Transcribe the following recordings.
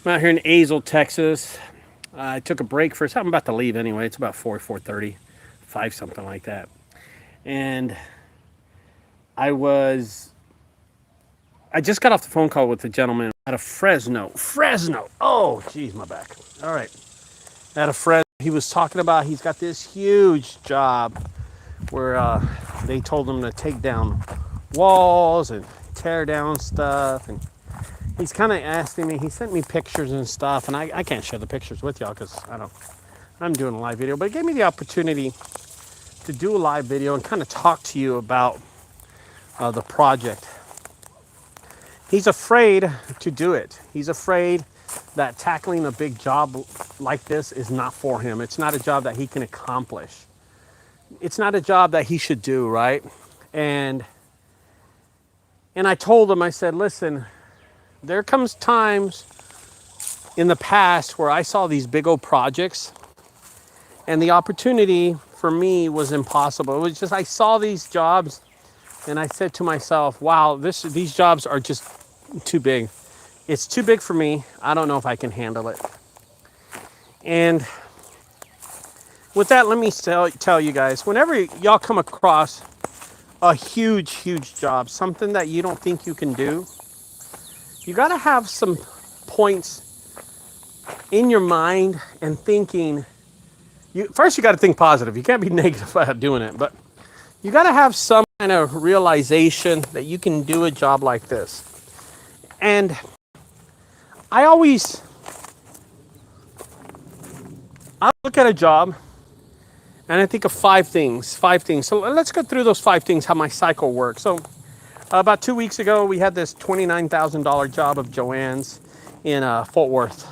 I'm out here in Azle, Texas. I took a break for I'm about to leave anyway. It's about 4:30, 5, something like that. And I was I just got off the phone call with the gentleman out of Fresno. Fresno. Oh, geez, my back. All right. Out of Fresno, he was talking about he's got this huge job where they told him to take down walls and tear down stuff. And he's kind of asking me, he sent me pictures and stuff, and I can't share the pictures with y'all because I'm doing a live video, but it gave me the opportunity to do a live video and kind of talk to you about the project. He's afraid to do it. He's afraid that tackling a big job like this is not for him. It's not a job that he can accomplish. It's not a job that he should do, right? And I told him, I said, listen, there comes times in the past where I saw these big old projects and the opportunity for me was impossible. It was just, I saw these jobs and I said to myself, wow, these jobs are just too big. It's too big for me. I don't know if I can handle it. And with that, let me tell you guys, whenever y'all come across a huge job, something that you don't think you can do, you got to have some points in your mind and thinking. First, you got to think positive. You can't be negative about doing it, but you got to have some kind of realization that you can do a job like this. And I look at a job and I think of five things. So let's go through those 5 things, how my cycle works. So about 2 weeks ago, we had this $29,000 job of Joanne's in Fort Worth,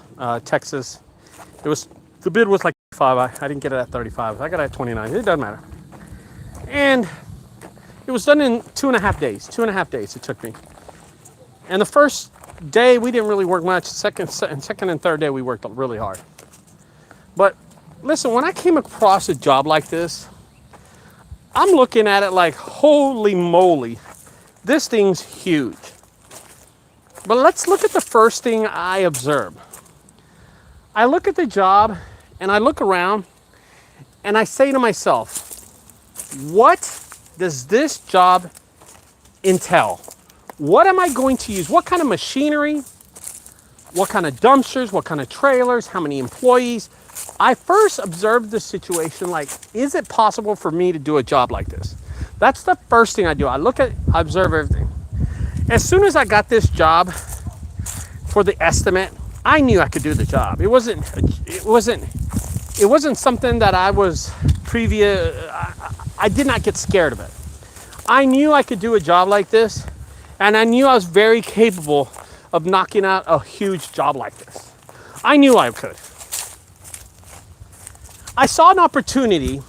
Texas. The bid was like 35. I didn't get it at 35. I got it at 29. It doesn't matter. And it was done in 2.5 days. 2.5 days it took me. And the first day we didn't really work much. Second and third day we worked really hard. But listen, when I came across a job like this, I'm looking at it like, holy moly, this thing's huge. But let's look at the first thing I observe. I look at the job and I look around and I say to myself, what does this job entail? What am I going to use? What kind of machinery? What kind of dumpsters? What kind of trailers? How many employees? I first observed the situation like, is it possible for me to do a job like this? That's the first thing I do. I observe everything. As soon as I got this job for the estimate, I knew I could do the job. It wasn't something that I was I did not get scared of it. I knew I could do a job like this, and I knew I was very capable of knocking out a huge job like this. I knew I could. I saw an opportunity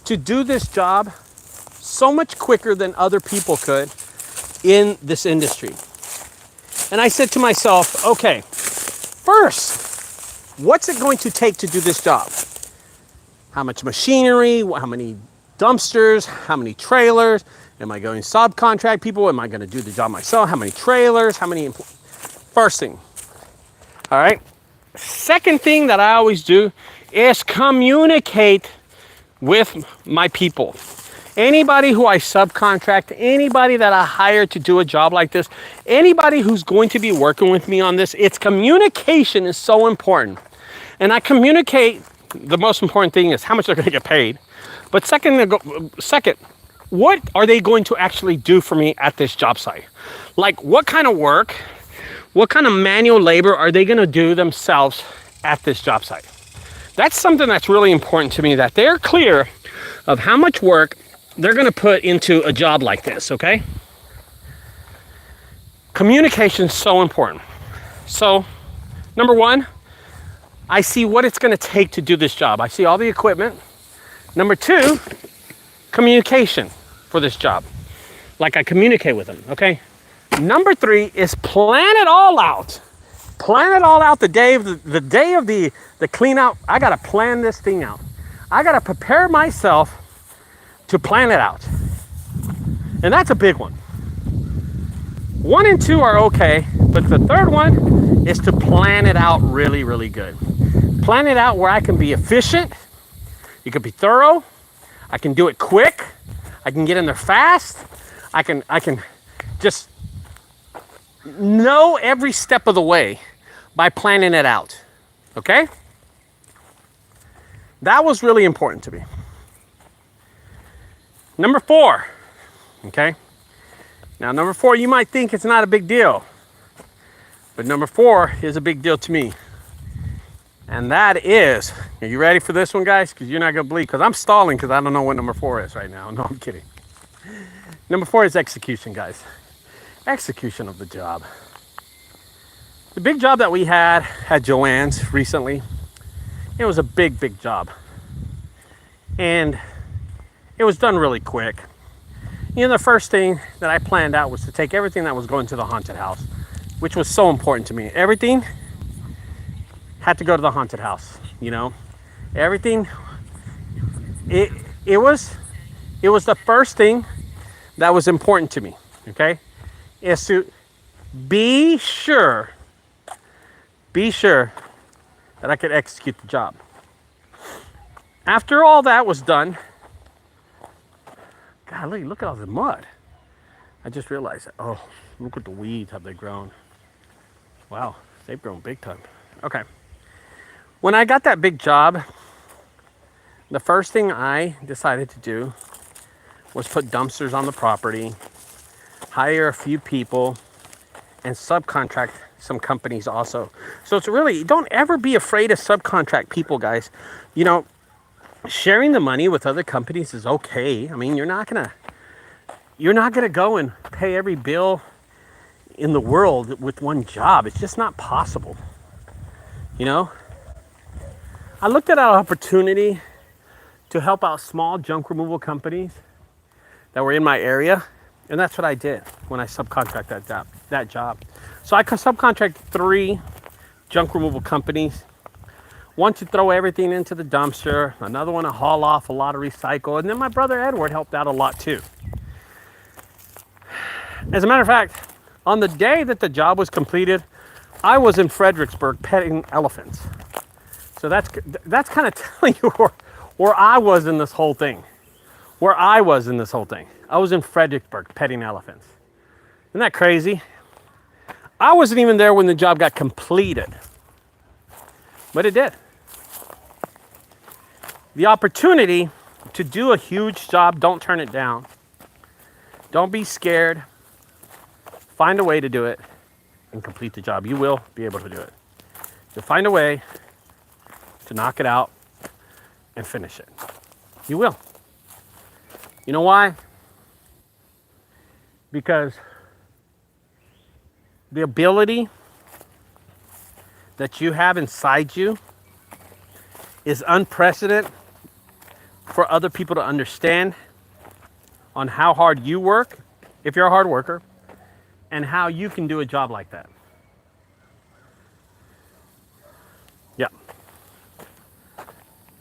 to do this job so much quicker than other people could in this industry. And I said to myself, okay, first, what's it going to take to do this job? How much machinery? How many dumpsters? How many trailers? Am I going to subcontract people? Am I going to do the job myself? How many trailers? How many First thing. All right. Second thing that I always do is communicate with my people. Anybody who I subcontract, anybody that I hire to do a job like this, anybody who's going to be working with me on this, it's communication is so important. And I communicate, the most important thing is how much they're going to get paid. But second, what are they going to actually do for me at this job site? Like what kind of work, what kind of manual labor are they going to do themselves at this job site? That's something that's really important to me, that they're clear of how much work they're going to put into a job like this, okay? Communication is so important. So, number one, I see what it's going to take to do this job. I see all the equipment. Number two, communication for this job. Like I communicate with them, okay? Number three is plan it all out. Plan it all out the day of the clean out. I got to plan this thing out. I got to prepare myself to plan it out. And that's a big one. 1 and 2 are okay, but But the third one is to plan it out really, really good. Plan it out where I can be efficient. You can be thorough. I can do it quick. I can get in there fast. I can just know every step of the way by planning it out. Okay? That was really important to me. Number 4. Okay? Now, number 4, you might think it's not a big deal. But number 4 is a big deal to me. And that is, are you ready for this one, guys? Because you're not going to believe, because I'm stalling because I don't know what number 4 is right now. No, I'm kidding. Number 4 is execution, guys. Execution of the job. The big job that we had at Joann's recently, it was a big, big job. And it was done really quick. You know, the first thing that I planned out was to take everything that was going to the haunted house, which was so important to me. Everything had to go to the haunted house, you know. Everything, it was the first thing that was important to me, okay? Is to be sure that I could execute the job. After all that was done, golly, look at all the mud. I just realized that, oh, look at the weeds, have they grown. Wow, they've grown big time. Okay. When I got that big job, the first thing I decided to do was put dumpsters on the property, hire a few people, and subcontract some companies also. So it's really, don't ever be afraid to subcontract people, guys. You know, sharing the money with other companies is okay. I mean, you're not gonna go and pay every bill in the world with one job. It's just not possible. You know? I looked at an opportunity to help out small junk removal companies that were in my area, and that's what I did when I subcontracted that job. So I subcontracted 3 junk removal companies. One to throw everything into the dumpster, another one to haul off a lot of recycle, and then my brother Edward helped out a lot too. As a matter of fact, on the day that the job was completed, I was in Fredericksburg petting elephants. So that's kind of telling you where I was in this whole thing. I was in Fredericksburg petting elephants. Isn't that crazy? I wasn't even there when the job got completed. But it did. The opportunity to do a huge job, don't turn it down. Don't be scared. Find a way to do it and complete the job. You will be able to do it. So find a way to knock it out and finish it. You will. You know why? Because the ability that you have inside you is unprecedented for other people to understand on how hard you work, if you're a hard worker, and how you can do a job like that. Yeah.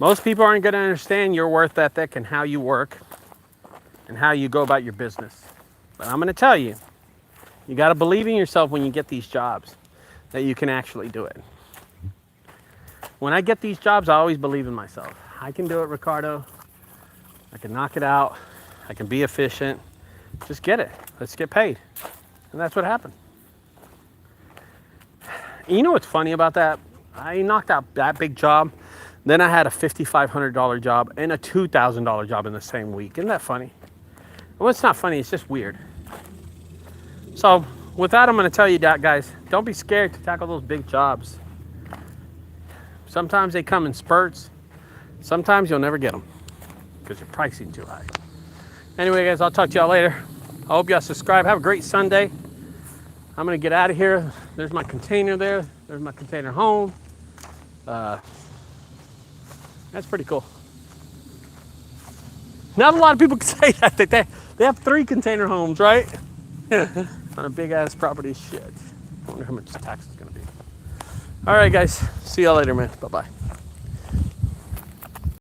Most people aren't going to understand your worth ethic and how you work and how you go about your business. But I'm going to tell you, you got to believe in yourself when you get these jobs, that you can actually do it. When I get these jobs, I always believe in myself. I can do it, Ricardo. I can knock it out. I can be efficient. Just get it. Let's get paid. And that's what happened. You know what's funny about that? I knocked out that big job. Then I had a $5,500 job and a $2,000 job in the same week. Isn't that funny? Well, it's not funny. It's just weird. So with that, I'm going to tell you that, guys, don't be scared to tackle those big jobs. Sometimes they come in spurts. Sometimes you'll never get them because your pricing too high. Anyway, guys, I'll talk to y'all later. I hope y'all subscribe. Have a great Sunday. I'm going to get out of here. There's my container there. There's my container home. That's pretty cool. Not a lot of people can say that. They have 3 container homes, right? On a big ass property. Shit. I wonder how much tax is going to be. All right, guys. See y'all later, man. Bye-bye.